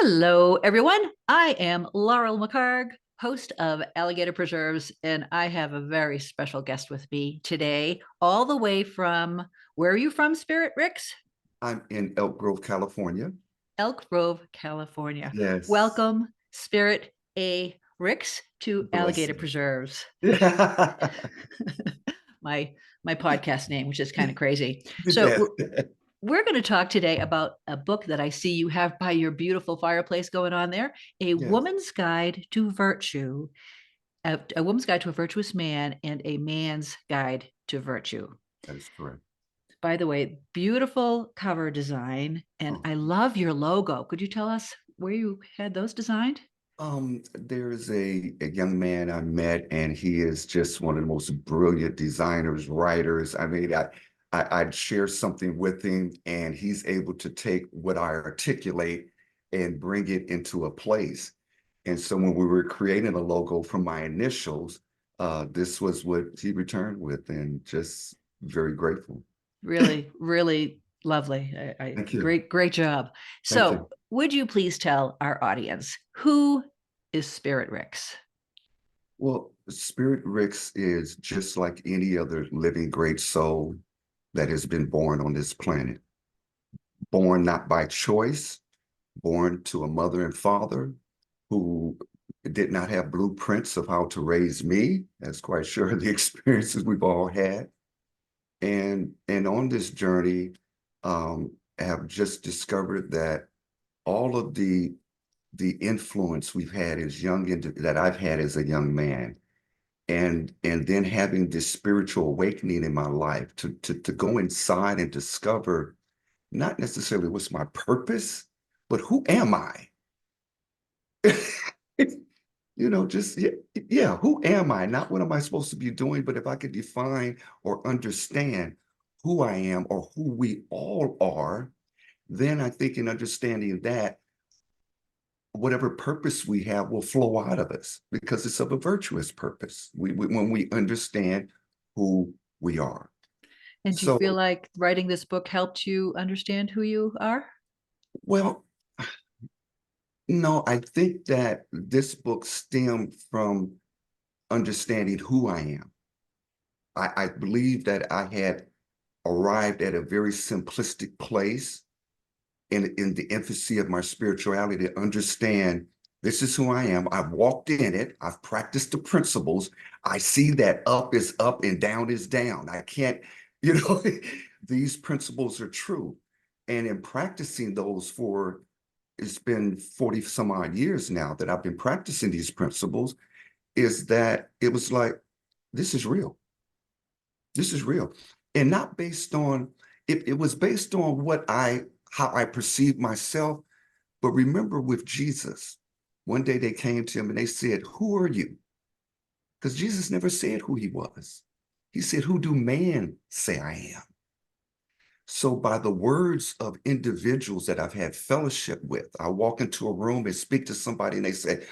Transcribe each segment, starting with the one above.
Hello, everyone. I am Laurel McHargue, host of Alligator Preserves, and I have a very special guest with me today, all the way from where are you from, Spirit Ricks? I'm in Elk Grove, California. Elk Grove, California. Yes. Welcome, Spirit A. Ricks, to Alligator Blessing. Preserves. Yeah. My podcast name, which is kind of crazy. So Yes. we're going to talk today about a book that I see you have by your beautiful fireplace going on there, A Yes. Woman's Guide to Virtue, a Woman's Guide to a Virtuous Man, and A Man's Guide to Virtue. That is correct. By the way, beautiful cover design, and Oh. I love your logo. Could you tell us where you had those designed? There's a young man I met, and he is just one of the most brilliant designers, writers. I mean, I'd share something with him, and he's able to take what I articulate and bring it into a place. And so when we were creating a logo from my initials, this was what he returned with, and just very grateful. Really, really lovely. Thank you. Great job. Thank So, you. would you please tell our audience who is Spirit Ricks? Well, Spirit Ricks is just like any other living great soul that has been born on this planet. Born not by choice, born to a mother and father who did not have blueprints of how to raise me. That's quite sure the experiences we've all had. And on this journey, have just discovered that all of the influence we've had as that I've had as a young man, and then having this spiritual awakening in my life to go inside and discover not necessarily what's my purpose, but who am I? Just yeah, who am I? Not what am I supposed to be doing, but if I could define or understand who I am or who we all are, then I think in understanding that whatever purpose we have will flow out of us because it's of a virtuous purpose. When we understand who we are. And do you So, feel like writing this book helped you understand who you are? well, no, I think that this book stemmed from understanding who I am. I believe that I had arrived at a very simplistic place in the infancy of my spirituality to understand this is who I am. I've walked in it. I've practiced the principles. I see that up is up and down is down. I can't, you know, these principles are true. And in practicing those for, it's been 40 some odd years now that I've been practicing these principles, is that it was like, this is real. This is real. And not based on, it was based on how I perceive myself. But remember with Jesus, one day they came to him and they said, who are you? Because Jesus never said who he was. He said, who do man say I am? So by the words of individuals that I've had fellowship with, I walk into a room and speak to somebody and they say,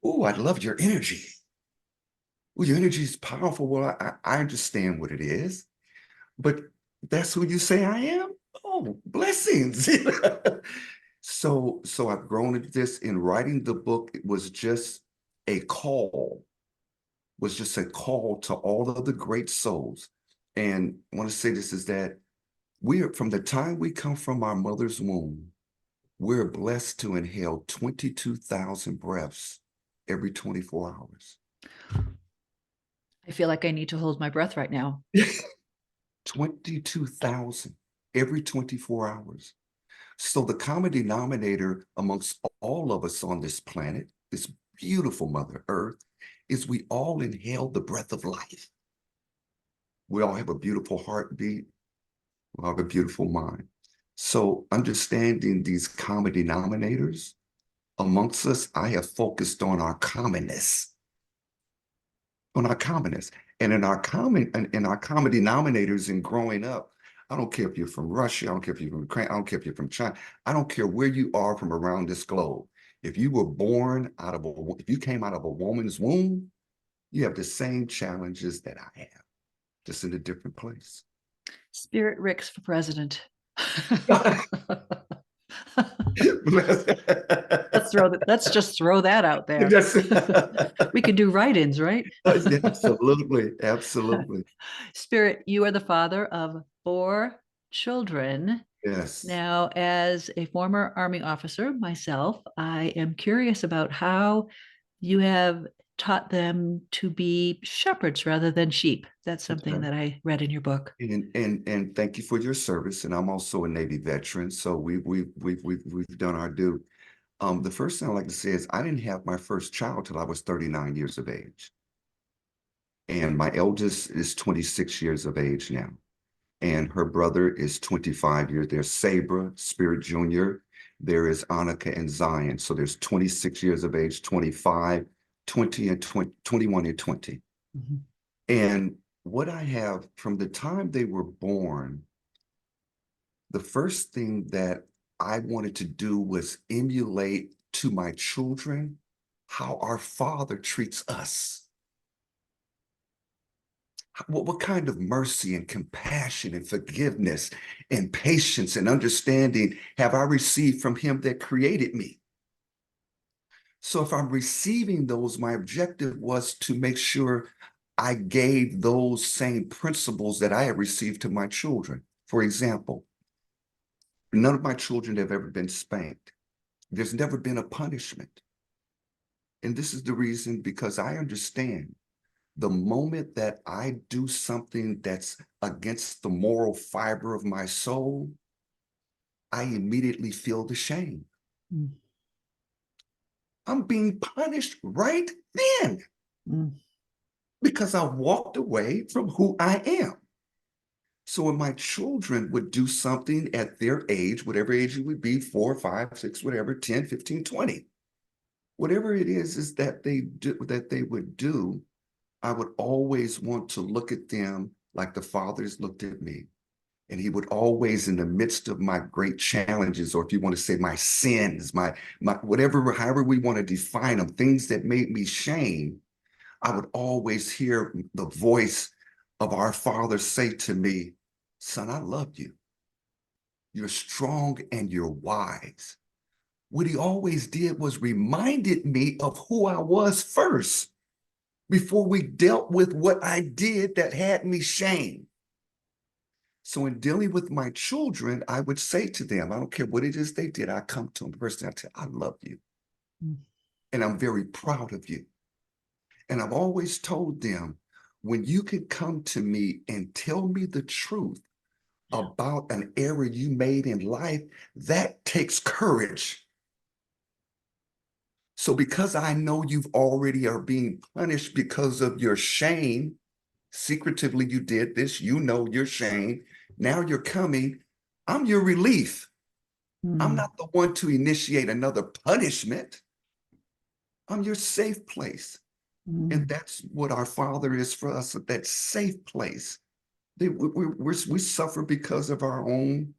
oh, I love your energy. Well, your energy is powerful. Well, I understand what it is, but that's who you say I am? Oh, blessings. So I've grown into this. In writing the book, it was just a call, to all of the great souls. And I want to say this is that we are, from the time we come from our mother's womb, we're blessed to inhale 22,000 breaths every 24 hours. I feel like I need to hold my breath right now. 22,000 every 24 hours. So the common denominator amongst all of us on this planet, this beautiful Mother Earth, is we all inhale the breath of life. We all have a beautiful heartbeat. We all have a beautiful mind. So understanding these common denominators amongst us, I have focused on our commonness, And in our common denominators in growing up, I don't care if you're from Russia, I don't care if you're from Ukraine, I don't care if you're from China, I don't care where you are from around this globe. If you were born if you came out of a woman's womb, you have the same challenges that I have, just in a different place. Spirit Ricks for president. That's let's just throw that out there. Yes. We could do write-ins, right? Absolutely, absolutely. Spirit, you are the father of 4 children. Yes. Now, as a former Army officer myself, I am curious about how you have taught them to be shepherds rather than sheep. That's something Okay. that I read in your book. And thank you for your service. And I'm also a Navy veteran, so we've done our due. The first thing I like to say is I didn't have my first child till I was 39 years of age. And my eldest is 26 years of age now. And her brother is 25 years. There's Sabra, Spirit Jr. There is Annika and Zion. So there's 26 years of age, 25, 20, and 20, 21 and 20. Mm-hmm. And what I have from the time they were born, the first thing that I wanted to do was emulate to my children how our Father treats us. What kind of mercy and compassion and forgiveness and patience and understanding have I received from him that created me? So if I'm receiving those, my objective was to make sure I gave those same principles that I have received to my children. For example, none of my children have ever been spanked. There's never been a punishment. And this is the reason, because I understand the moment that I do something that's against the moral fiber of my soul, I immediately feel the shame. Mm. I'm being punished right then because I walked away from who I am. So when my children would do something at their age, whatever age it would be, 4, 5, 6, whatever, 10, 15, 20, whatever it is that they would do, I would always want to look at them like the fathers looked at me. And he would always, in the midst of my great challenges, or if you want to say my sins, my whatever, however we want to define them, things that made me shame, I would always hear the voice of our Father say to me, son, I love you. You're strong and you're wise. What he always did was reminded me of who I was first before we dealt with what I did that had me shamed. So in dealing with my children, I would say to them, I don't care what it is they did, I come to them first and I tell, I love you. And I'm very proud of you. And I've always told them, when you can come to me and tell me the truth about an error you made in life, that takes courage. So because I know you've already are being punished because of your shame, secretively you did this, you know your shame, now you're coming, I'm your relief. I'm not the one to initiate another punishment. I'm your safe place. And that's what our Father is for us, that safe place. We suffer because of our own.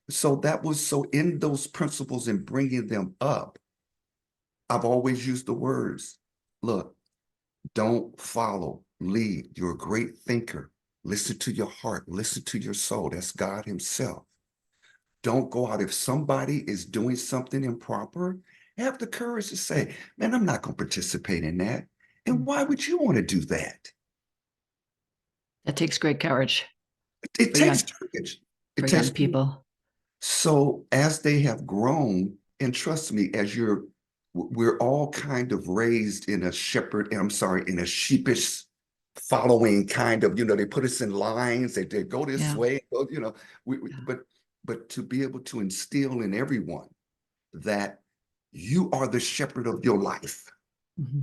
So that was, so in those principles and bringing them up, I've always used the words, look, don't follow, lead. You're a great thinker. Listen to your heart, listen to your soul. That's God himself. Don't go out. If somebody is doing something improper, have the courage to say, man, I'm not going to participate in that. And why would you want to do that? That takes great courage It for young takes courage. for It young takes. people. So as they have grown, and trust me, we're all kind of raised in a in a sheepish following kind of, they put us in lines, they go this Yeah. way, but to be able to instill in everyone that you are the shepherd of your life. Mm-hmm.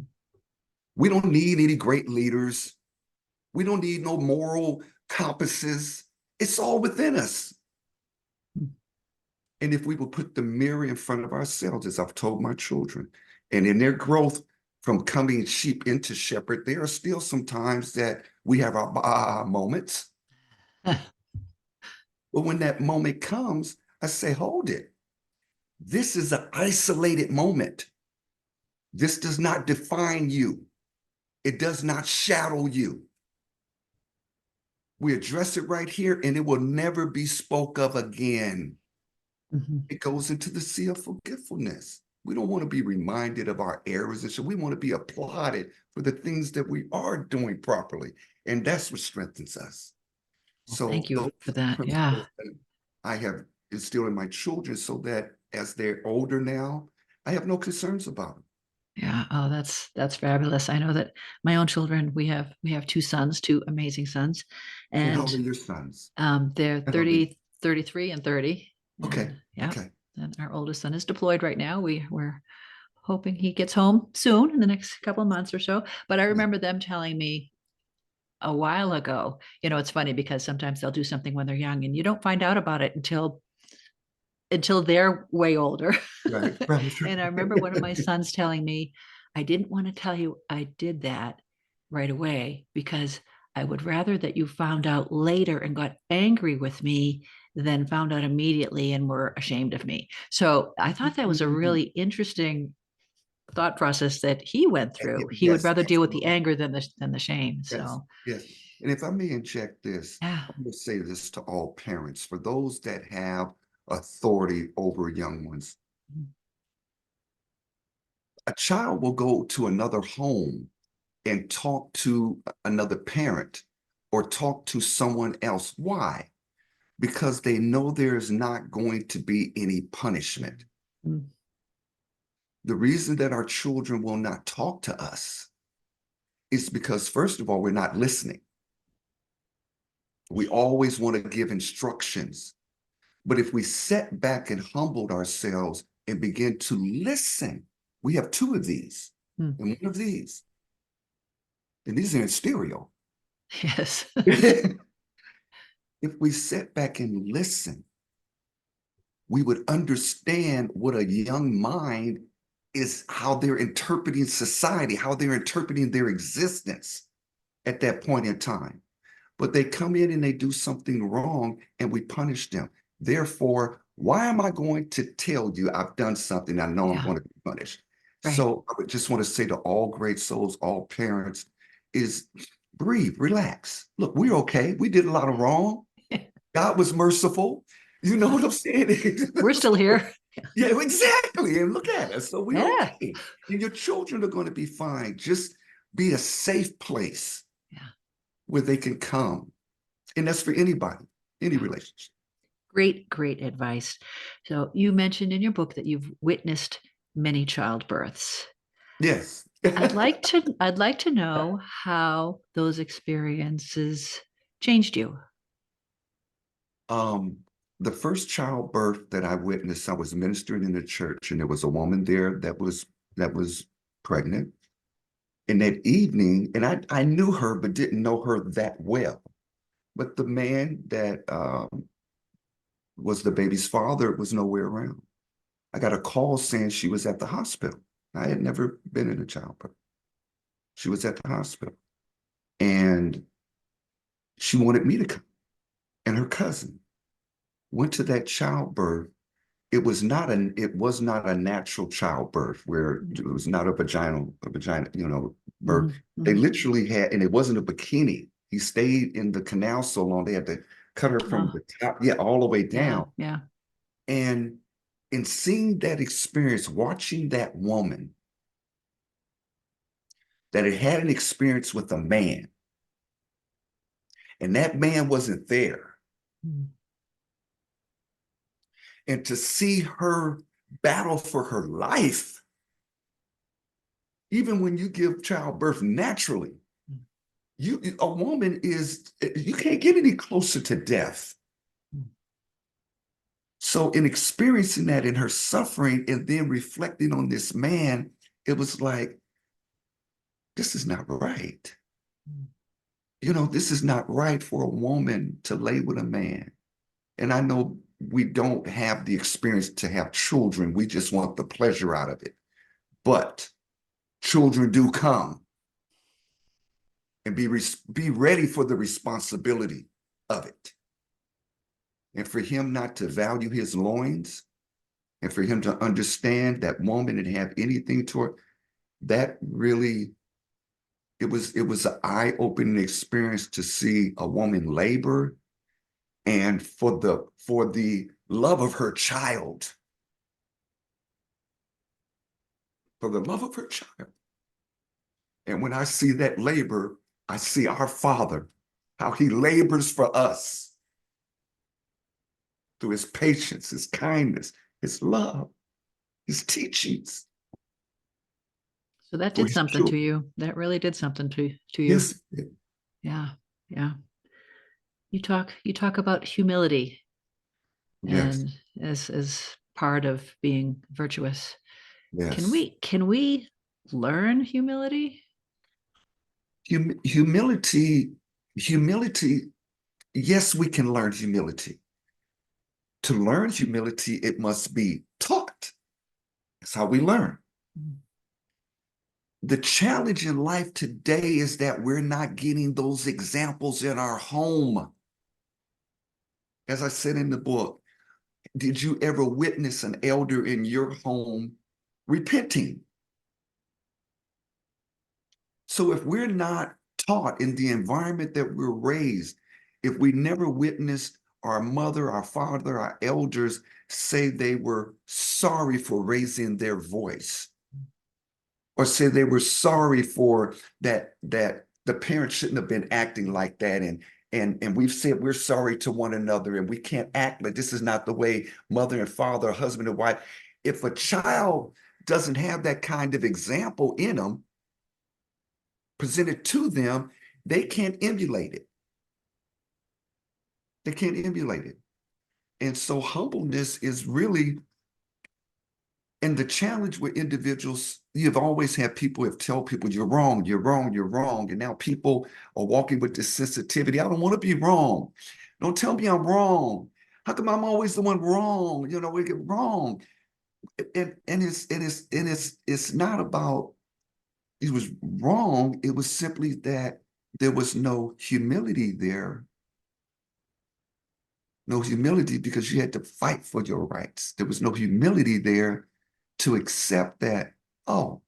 We don't need any great leaders. We don't need no moral compasses. It's all within us. And if we will put the mirror in front of ourselves, as I've told my children, and in their growth from coming sheep into shepherd, there are still some times that we have our moments. But when that moment comes, I say, hold it. This is an isolated moment. This does not define you. It does not shadow you. We address it right here and it will never be spoke of again. Mm-hmm. It goes into the sea of forgetfulness. We don't want to be reminded of our errors, and so we want to be applauded for the things that we are doing properly, and that's what strengthens us. Well, So thank you those for are the that. Yeah. principles that I have instilled in my children, so that as they're older now, I have no concerns about them. Yeah. Oh, that's fabulous. I know that my own children, we have two sons, two amazing sons, And how and old are your sons? they're And how old are you? 33 and 30. Okay, And yeah, okay. and our oldest son is deployed right now. We're hoping he gets home soon in the next couple of months or so. But I Yeah, remember them telling me a while ago, it's funny because sometimes they'll do something when they're young and you don't find out about it until they're way older. right, right. And I remember one of my sons telling me, I didn't want to tell you I did that right away because I would rather that you found out later and got angry with me than found out immediately and were ashamed of me. So I thought that was a really interesting thought process that he went through. He would Yes, rather deal with the absolutely. anger than the shame. Yes, So yes. And if I may inject this, yeah. I'm going to say this to all parents, for those that have authority over young ones. A child will go to another home and talk to another parent or talk to someone else. Why? Because they know there's not going to be any punishment. Mm. The reason that our children will not talk to us is because, first of all, we're not listening. We always want to give instructions. But if we sat back and humbled ourselves and begin to listen, we have two of these Mm. and one of these, and these are in stereo. Yes. If we sit back and listen, we would understand what a young mind is, how they're interpreting society, how they're interpreting their existence at that point in time. But they come in and they do something wrong and we punish them. Therefore, why am I going to tell you I've done something I know I'm Yeah. going to be punished? Right. So I would just want to say to all great souls, all parents, is breathe, relax. Look, we're okay. We did a lot of wrong. God was merciful. You know what I'm saying? We're still So, here. yeah, exactly. And look at us. So we're Yeah. okay. And your children are going to be fine. Just be a safe place Yeah. where they can come. And that's for anybody, any Yeah. relationship. Great, great advice. So you mentioned in your book that you've witnessed many childbirths. Yes. I'd like to know how those experiences changed you. um, the first childbirth that I witnessed, I was ministering in the church, and there was a woman there that was pregnant. And that evening, and I knew her but didn't know her that well. But the man that was the baby's father was nowhere around. I got a call saying she was at the hospital. I had never been in a childbirth. She was at the hospital, and she wanted me to come. And her cousin went to that childbirth. It was not a natural childbirth where it was not a vagina, birth. Mhm, They mhm. literally had, and it wasn't a bikini. He stayed in the canal so long they had to cut her from Oh, the top, yeah, all the way yeah, down. yeah. And in seeing that experience, watching that woman that had had an experience with a man, and that man wasn't there, Mm. and to see her battle for her life, even when you give childbirth naturally, a woman you can't get any closer to death. Mm. So in experiencing that in her suffering and then reflecting on this man, it was like, this is not right. Mm. This is not right for a woman to lay with a man. And I know we don't have the experience to have children. We just want the pleasure out of it. But children do come, and be ready for the responsibility of it. And for him not to value his loins, and for him to understand that woman and have anything to her, that really, it was an eye-opening experience to see a woman labor, and for the love of her child, for the love of her child. And when I see that labor, I see our Father, how he labors for us through his patience, his kindness, his love, his teachings So that for did his something to children. you. That really did something to you. Yes, Yeah. Yeah. You talk about humility yes, and as part of being virtuous. Can yes. we learn humility? Humility, humility, yes, we can learn humility. To learn humility, it must be taught. That's how we learn. Mm. The challenge in life today is that we're not getting those examples in our home. As I said in the book, did you ever witness an elder in your home repenting? So if we're not taught in the environment that we're raised, if we never witnessed our mother, our father, our elders say they were sorry for raising their voice, or say they were sorry for that the parents shouldn't have been acting like that, and we've said we're sorry to one another and we can't act like this is not the way mother and father, husband and wife. If a child doesn't have that kind of example in them presented to them, they can't emulate it. They can't emulate it. And so humbleness is really, and the challenge with individuals, you've always had people have tell people you're wrong, you're wrong, you're wrong. And now people are walking with this sensitivity. I don't want to be wrong. Don't tell me I'm wrong. How come I'm always the one wrong? You know, we get wrong. And it's not about it was wrong. It was simply that there was no humility there. No humility because you had to fight for your rights. There was no humility there to accept that, oh,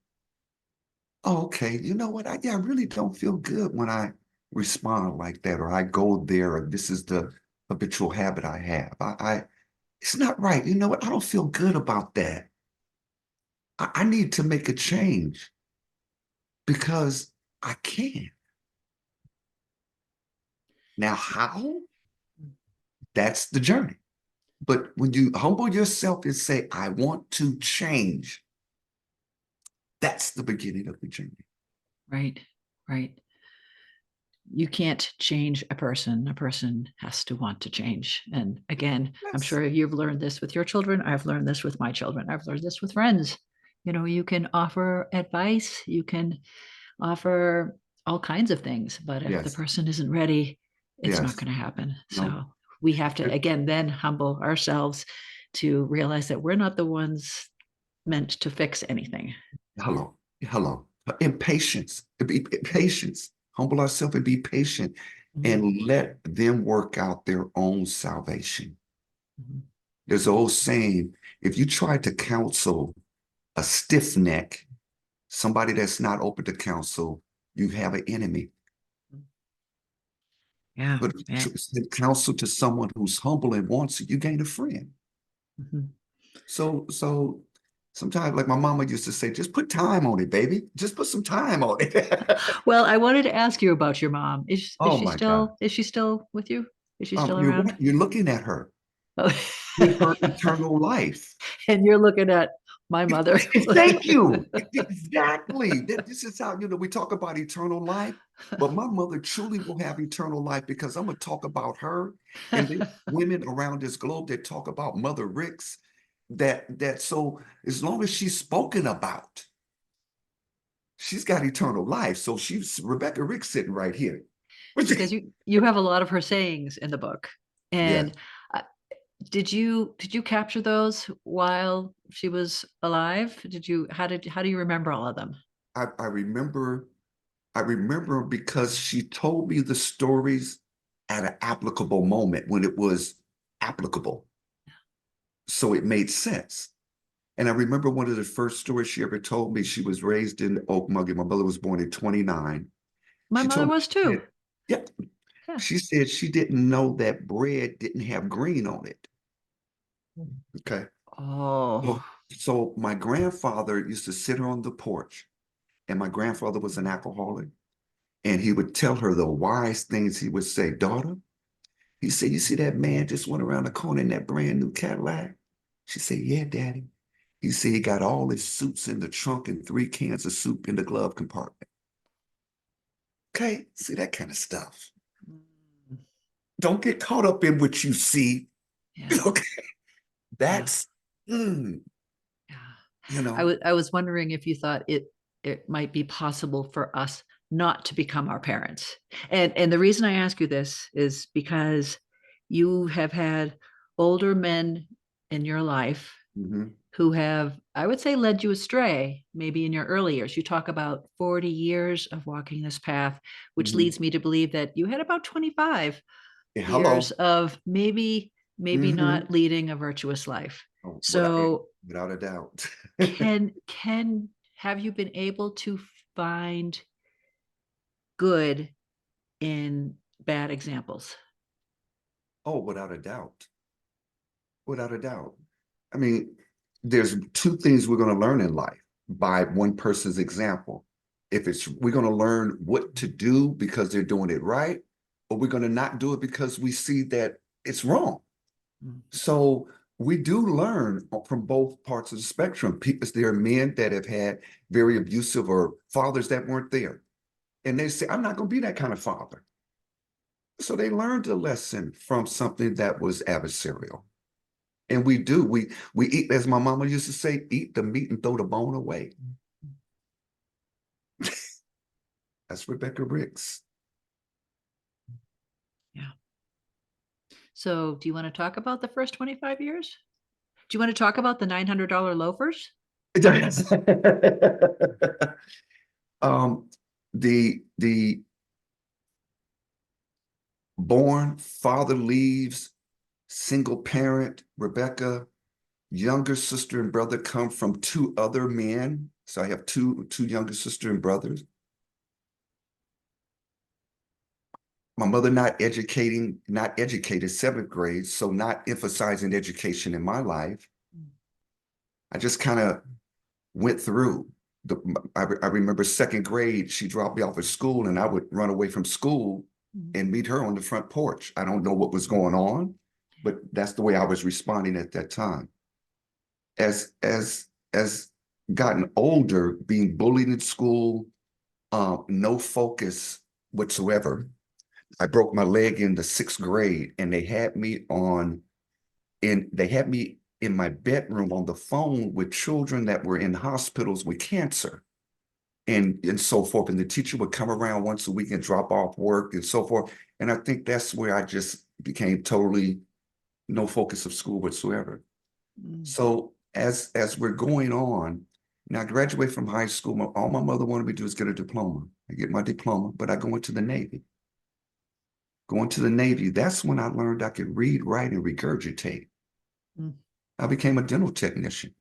oh, okay, you know what? I really don't feel good when I respond like that, or I go there, or this is the habitual habit I have. It's not right. You know what? I don't feel good about that. I need to make a change because I can. Now, how? That's the journey. But when you humble yourself and say, I want to change, that's the beginning of the journey. Right. Right. You can't change a person. A person has to want to change. And again, I'm Yes. sure you've learned this with your children. I've learned this with my children. I've learned this with friends. You can offer advice, you can offer all kinds of things, but if the Yes. person isn't ready, it's not Yes. going to happen. No. So we have to, again, then humble ourselves to realize that we're not the ones meant to fix anything. Hello. Hello. Impatience. Be patience. Humble ourselves and be patient Mhm. and let them work out their own salvation. Mhm. There's an old saying, if you try to counsel a stiff neck, somebody that's not open to counsel, you have an enemy. Yeah. But if Yeah. you send counsel to someone who's humble and wants it, you gain a friend. Mhm. So sometimes, like my mama used to say, just put time on it, baby. Just put some time on it. Well, I wanted to ask you about your mom. Is Oh she my God. still with you? Is she still You're around? what? You're looking at her Oh. in her eternal life. And you're looking at my mother. Thank you. Exactly. This is how, we talk about eternal life, but my mother truly will have eternal life because I'm going to talk about her. And there's women around this globe that talk about Mother Ricks so as long as she's spoken about, she's got eternal life. So she's Rebecca Ricks sitting right here. Because you have a lot of her sayings in the book. Yes, And uh, did you capture those while she was alive? How do you remember all of them? I remember because she told me the stories at an applicable moment when it was applicable. So it made sense. And I remember one of the first stories she ever told me. She was raised in Okmulgee. My mother was born in 29. My She mother told me, was too. yeah, Yeah. she said she didn't know that bread didn't have green on it. Okay. Oh. So So my grandfather used to sit her on the porch, and my grandfather was an alcoholic, and he would tell her the wise things. He would say, daughter, he said, you see that man just went around the corner in that brand new Cadillac? She said, yeah, daddy. He said he got all his suits in the trunk and 3 cans of soup in the glove compartment. Okay, see that kind of stuff. Mm, Don't get caught up in what you see. yeah, Okay, yeah, that's, mm, yeah. you I know, was I was wondering if you thought it might be possible for us not to become our parents. And the reason I ask you this is because you have had older men in your life mhm, who have, I would say, led you astray, maybe in your early years. You talk about 40 years of walking this path, which mhm. leads me to believe that you had about 25 Yeah, years hello. of maybe Mhm. not leading a virtuous life. Oh, So without a doubt. can have you been able to find good in bad examples? Oh, without a doubt. Without a doubt. I mean, there's two things we're going to learn in life by one person's example. If it's we're going to learn what to do because they're doing it right, or we're going to not do it because we see that it's wrong. Mm. So we do learn from both parts of the spectrum. People, there are men that have had very abusive or fathers that weren't there. And they say, I'm not going to be that kind of father. So they learned a lesson from something that was adversarial. And we do. We eat, as my mama used to say, eat the meat and throw the bone away. That's Rebecca Ricks. Yeah. So do you want to talk about the first 25 years? Do you want to talk about the $900 loafers? um, the born father leaves, single parent, Rebecca, younger sister and brother come from two other men. So I have two younger sister and brothers. My mother not educated, 7th grade, so not emphasizing education in my life. I just kind of went through. I remember 2nd grade, she dropped me off at school and I would run away from school Mm. and meet her on the front porch. I don't know what was going on, but that's the way I was responding at that time. As gotten older, being bullied in school, no focus whatsoever. I broke my leg in the 6th grade, and they had me in my bedroom on the phone with children that were in hospitals with cancer and so forth. And the teacher would come around once a week and drop off work and so forth. And I think that's where I just became totally no focus of school whatsoever. Mm. So as we're going on, now I graduate from high school. All my mother wanted me to do is get a diploma. I get my diploma, but I go into the Navy. Going to the Navy, that's when I learned I could read, write, and regurgitate. Mm. I became a dental technician.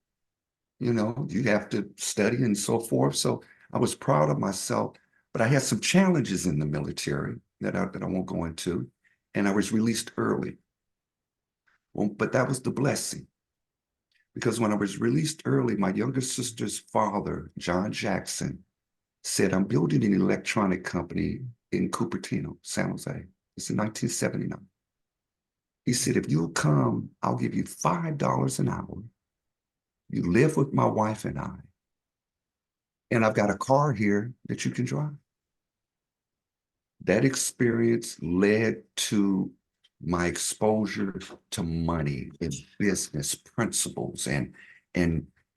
You know, you have to study and so forth. So I was proud of myself, but I had some challenges in the military that I won't go into, and I was released early. Well, but that was the blessing because when I was released early, my younger sister's father, John Jackson, said, I'm building an electronic company in Cupertino, San Jose. It's in 1979. He said, if you'll come, I'll give you $5 an hour. You live with my wife and I've got a car here that you can drive. That experience led to my exposure to money and business principles. And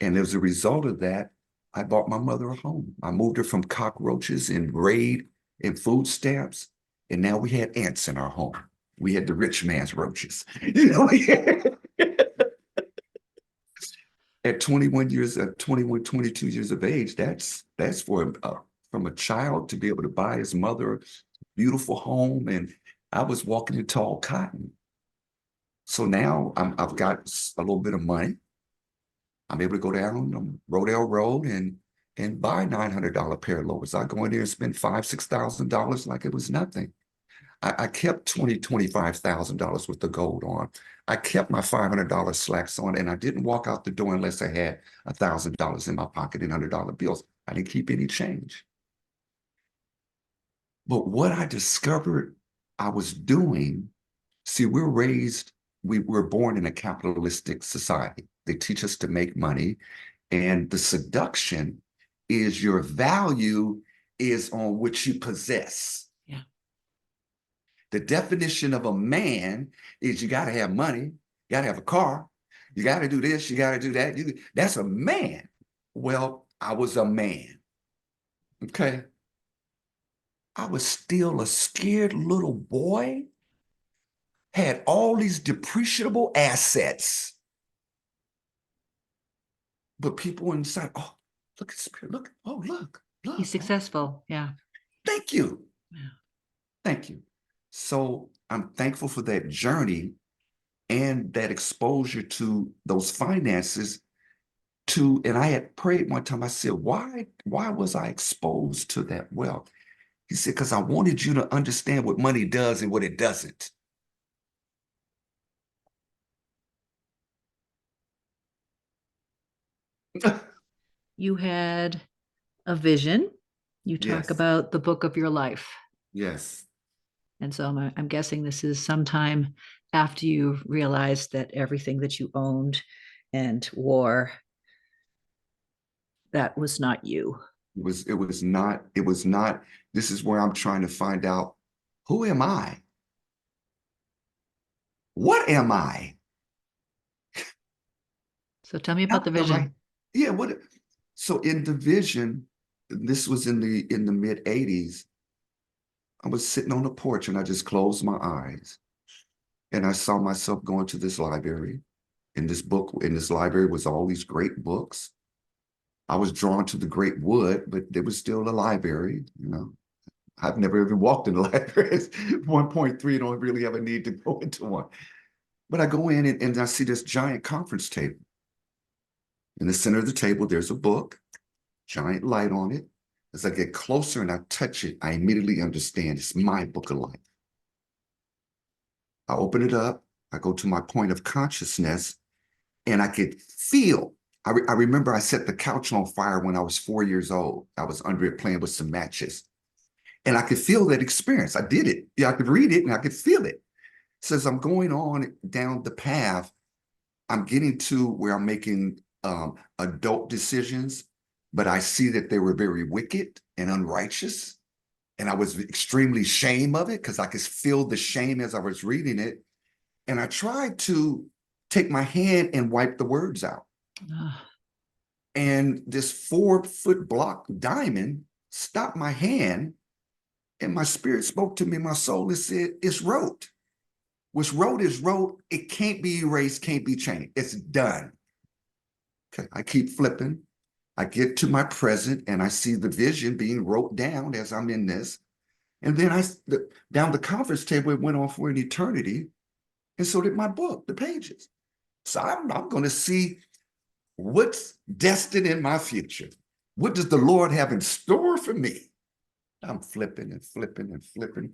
as a result of that, I bought my mother a home. I moved her from cockroaches and raid and food stamps. And now we had ants in our home. We had the rich man's roaches. You know, at 21 years, 21, 22 years of age, that's for from a child to be able to buy his mother a beautiful home. And I was walking in tall cotton. So now I've got a little bit of money. I'm able to go down Rodale Road and buy $900 pair of loafers. I go in there and spend $5,000, $6,000 like it was nothing. I kept $25,000 worth of gold on. I kept my $500 slacks on, and I didn't walk out the door unless I had $1,000 in my pocket in $100 bills. I didn't keep any change. But what I discovered I was doing, see, we were born in a capitalistic society. They teach us to make money, and the seduction is your value is on what you possess. Yeah. The definition of a man is you got to have money, you got to have a car, you got to do this, you got to do that. That's a man. Well, I was a man. Okay. I was still a scared little boy, had all these depreciable assets. But people inside, oh, look at Spirit, look, oh, look. He's successful. Yeah. Thank you. Yeah. Thank you. So I'm thankful for that journey and that exposure to those finances and I had prayed one time, I said, why was I exposed to that wealth? He said, because I wanted you to understand what money does and what it doesn't. You had a vision. You talk Yes, about the book of your life. yes. And so I'm guessing this is sometime after you realized that everything that you owned and wore, that was not you. It was not, this is where I'm trying to find out, who am I? What am I? So tell me about Not the the right. vision. Yeah, so in the vision, this was in the mid 80s. I was sitting on the porch and I just closed my eyes and I saw myself going to this library. In this library was all these great books. I was drawn to the great wood, but there was still a library, you know. I've never even walked in the library. 1.3, don't really have a need to go into one. But I go in and I see this giant conference table. In the center of the table, there's a book, giant light on it. As I get closer and I touch it, I immediately understand it's my book of life. I open it up, I go to my point of consciousness, and I could feel. I remember I set the couch on fire when I was 4 years old. I was under it playing with some matches. And I could feel that experience. I did it. Yeah, I could read it and I could feel it. So as I'm going on down the path, I'm getting to where I'm making adult decisions, but I see that they were very wicked and unrighteous. And I was extremely ashamed of it because I could feel the shame as I was reading it. And I tried to take my hand and wipe the words out. And this 4-foot block diamond stopped my hand. And my spirit spoke to me, my soul, it said, it's wrote. What's wrote is wrote. It can't be erased, can't be changed. It's done. Okay, I keep flipping. I get to my present and I see the vision being wrote down as I'm in this. And then down the conference table, it went on for an eternity. And so did my book, the pages. So I'm going to see what's destined in my future. What does the Lord have in store for me? I'm flipping and flipping and flipping.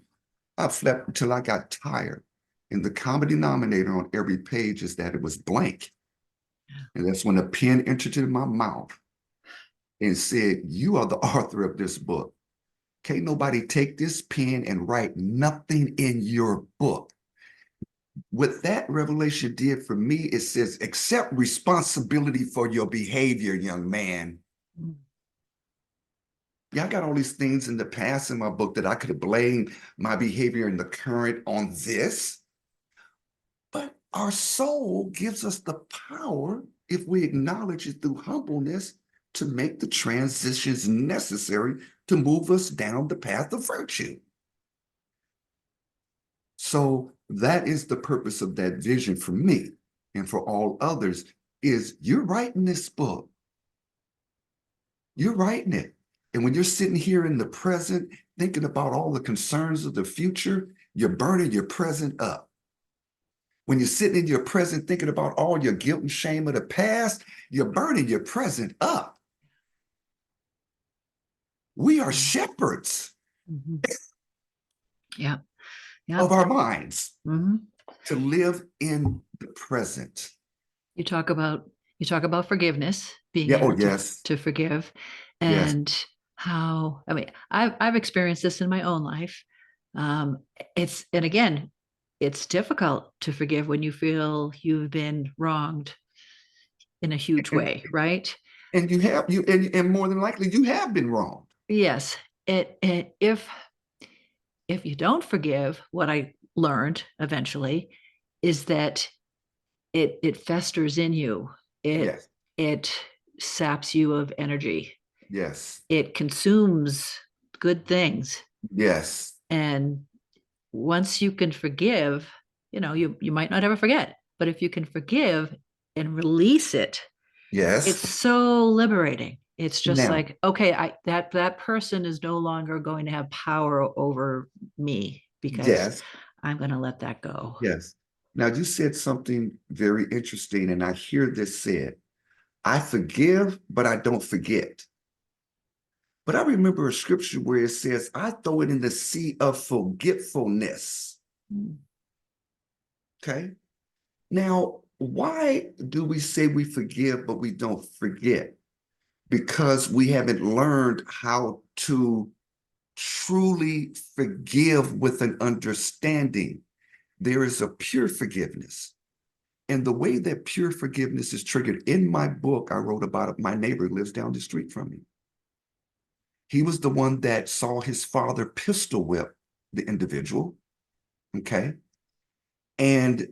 I flipped until I got tired. And the common denominator on every page is that it was blank. And that's when a pen entered in my mouth and said, you are the author of this book. Can't nobody take this pen and write nothing in your book. What that revelation did for me, it says, accept responsibility for your behavior, young man. Yeah, I got all these things in the past in my book that I could have blamed my behavior in the current on this. But our soul gives us the power, if we acknowledge it through humbleness, to make the transitions necessary to move us down the path of virtue. So that is the purpose of that vision for me and for all others, is you're writing this book. You're writing it. And when you're sitting here in the present, thinking about all the concerns of the future, you're burning your present up. When you're sitting in your present thinking about all your guilt and shame of the past, you're burning your present up. We are shepherds. Yeah. Yep. of our minds Mhm. to live in the present. You talk about forgiveness, being Yeah. Oh, able yes. to forgive, Yes. and how, I mean, I've experienced this in my own life. It's, and again, it's difficult to forgive when you feel you've been wronged in a huge And, way, right? and you have you and more than likely you have been wronged. Yes. If you don't forgive, what I learned eventually is that it festers in you. It Yes. it saps you of energy. Yes. It consumes good things. Yes. And once you can forgive, you might not ever forget, but if you can forgive and release it, it's Yes. so liberating. It's just Now, like, okay, that person is no longer going to have power over me because yes. I'm going to let that go. Yes. Now you said something very interesting, and I hear this said, I forgive, but I don't forget. But I remember a scripture where it says, I throw it in the sea of forgetfulness. Mm. Okay. Now, why do we say we forgive, but we don't forget? Because we haven't learned how to truly forgive with an understanding. There is a pure forgiveness. And the way that pure forgiveness is triggered in my book, I wrote about it. My neighbor lives down the street from me. He was the one that saw his father pistol whip the individual. Okay. And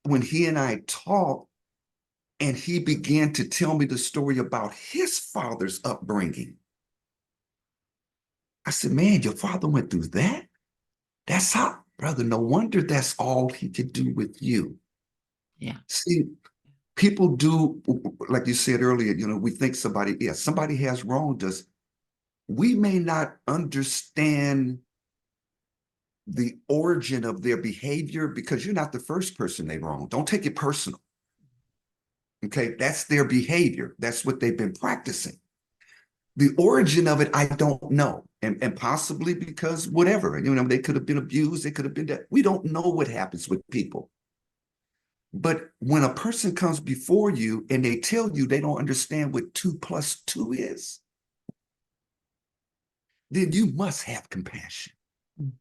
when he and I talked, and he began to tell me the story about his father's upbringing, I said, man, your father went through that? That's how, brother, no wonder that's all he could do with you. Yeah. See, people do, like you said earlier, we think somebody, yeah, somebody has wronged us. We may not understand the origin of their behavior because you're not the first person they wronged. Don't take it personal. Okay. That's their behavior. That's what they've been practicing. The origin of it, I don't know. And possibly because whatever, they could have been abused. They could have been that. We don't know what happens with people. But when a person comes before you and they tell you they don't understand what 2 + 2 is, then you must have compassion. Mm.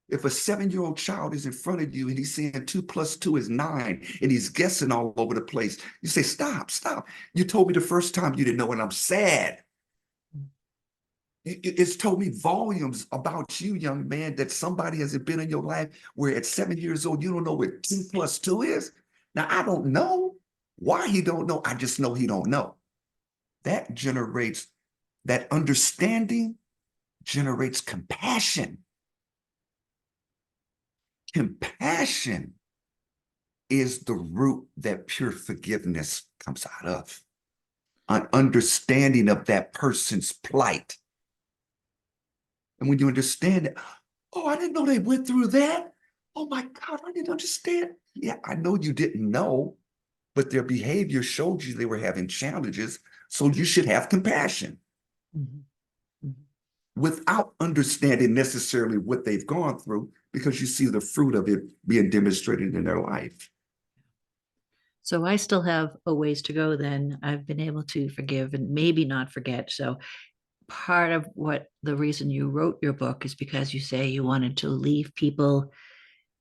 If a 7-year-old child is in front of you and he's saying 2 + 2 is 9 and he's guessing all over the place, you say, stop, stop. You told me the first time you didn't know, and I'm sad. It's told me volumes about you, young man, that somebody hasn't been in your life where at 7 years old, you don't know what 2 + 2 is. Now, I don't know why he don't know. I just know he don't know. That generates, that understanding generates compassion. Compassion is the root that pure forgiveness comes out of. An understanding of that person's plight. And when you understand it, oh, I didn't know they went through that. Oh my God, I didn't understand. Yeah, I know you didn't know, but their behavior showed you they were having challenges. So you should have compassion Mhm. Mhm. without understanding necessarily what they've gone through, because you see the fruit of it being demonstrated in their life. So I still have a ways to go then. I've been able to forgive and maybe not forget. So part of what the reason you wrote your book is because you say you wanted to leave people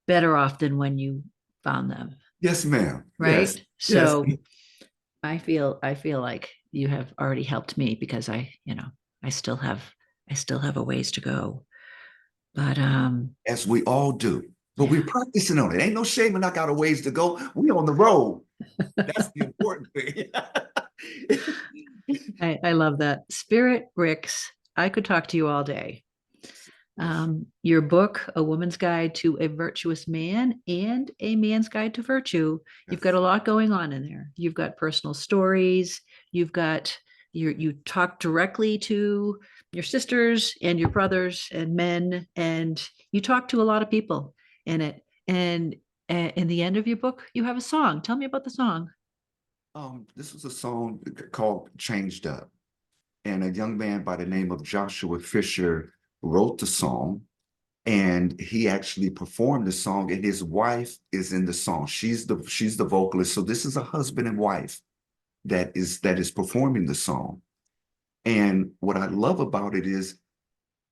better off than when you found them, Yes, ma'am. Yes, right? yes. So I feel like you have already helped me because I still have I still have a ways to go. But As we all do. But we're yeah. practicing on it. Ain't no shame and I got a ways to go. We on the road. That's the important thing. I love that. Spirit Ricks, I could talk to you all day. Your book, A Woman's Guide to a Virtuous Man and A Man's Guide to Virtue, you've got Yes. a lot going on in there. You've got personal stories, you've got you talk directly to your sisters and your brothers and men, and you talk to a lot of people in it. And in the end of your book, you have a song. Tell me about the song. This was a song called Changed Up. And a young man by the name of Joshua Fisher wrote the song. And he actually performed the song, and his wife is in the song. She's the vocalist. So this is a husband and wife that is performing the song. And what I love about it is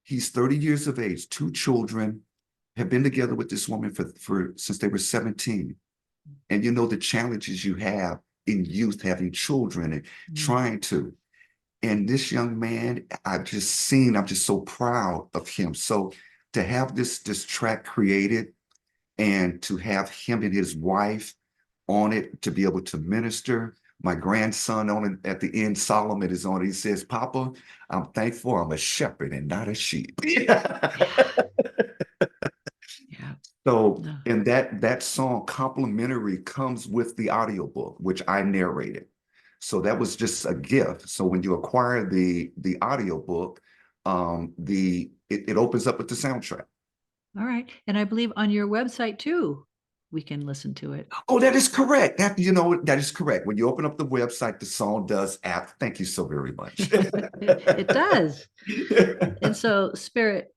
he's 30 years of age, 2 children, have been together with this woman for since they were 17. And you know the challenges you have in youth having children and trying to. And this young man, I'm just so proud of him. So to have this track created and to have him and his wife on it, to be able to minister. My grandson on it at the end, Solomon is on it. He says, Papa, I'm thankful I'm a shepherd and not a sheep. Yeah. So, No. and that song complimentary comes with the audiobook, which I narrated. So that was just a gift. So when you acquire the audiobook, it opens up with the soundtrack. All right. And I believe on your website too, we can listen to it. Oh, that is correct. That is correct. When you open up the website, the song does app. Thank you so very much. It does. And so, Spirit,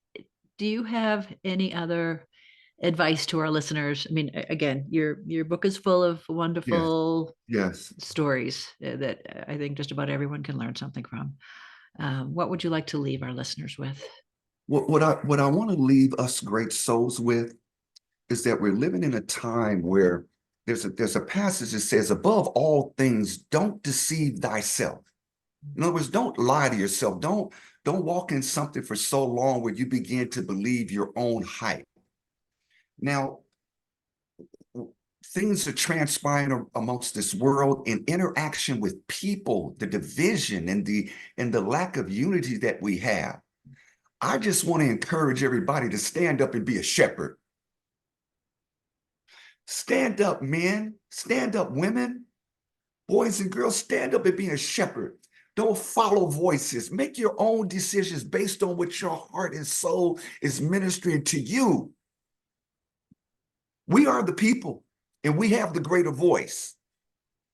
do you have any other advice to our listeners? I mean, again, your book is full of Yes, wonderful yes. stories that I think just about everyone can learn something from. What would you like to leave our listeners with? What I want to leave us great souls with is that we're living in a time where there's a passage that says, above all things, don't deceive thyself. In other words, don't lie to yourself. Don't walk in something for so long where you begin to believe your own hype. Now, things are transpiring amongst this world in interaction with people, the division and the lack of unity that we have. I just want to encourage everybody to stand up and be a shepherd. Stand up, men. Stand up, women. Boys and girls, stand up and be a shepherd. Don't follow voices. Make your own decisions based on what your heart and soul is ministering to you. We are the people, and we have the greater voice.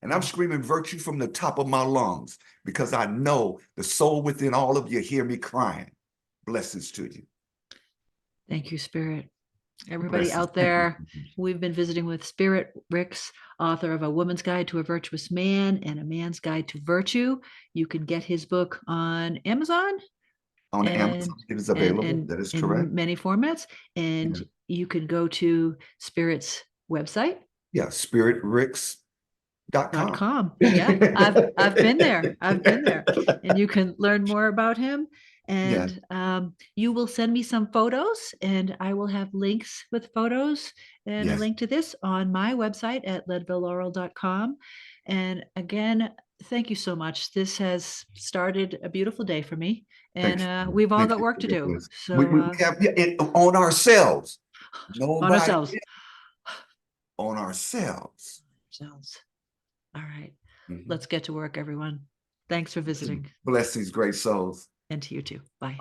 And I'm screaming virtue from the top of my lungs because I know the soul within all of you hear me crying. Blessings to you. Thank you, Spirit. Everybody Blessings. out there, we've been visiting with Spirit Ricks, author of A Woman's Guide to a Virtuous Man and A Man's Guide to Virtue. You can get his book on Amazon On and Amazon, it is available. and That is correct. in many formats. And Yeah. you can go to Spirit's website. Yeah, spiritricks.com. .com. Yeah, I've been there. I've been there. And you can learn more about him. Yeah, And you will send me some photos, and I will have links with photos and a yes. link to this on my website at leadvillelaurel.com. And again, thank you so much. This has started a beautiful day for me, Thank and you. we've all Thank got you work for to your do. blessing. We So have it on ourselves. on Nobody ourselves. on ourselves. Ourselves. All right. Mhm. Let's get to work, everyone. Thanks for visiting. Blessings, great souls. And to you too. Bye.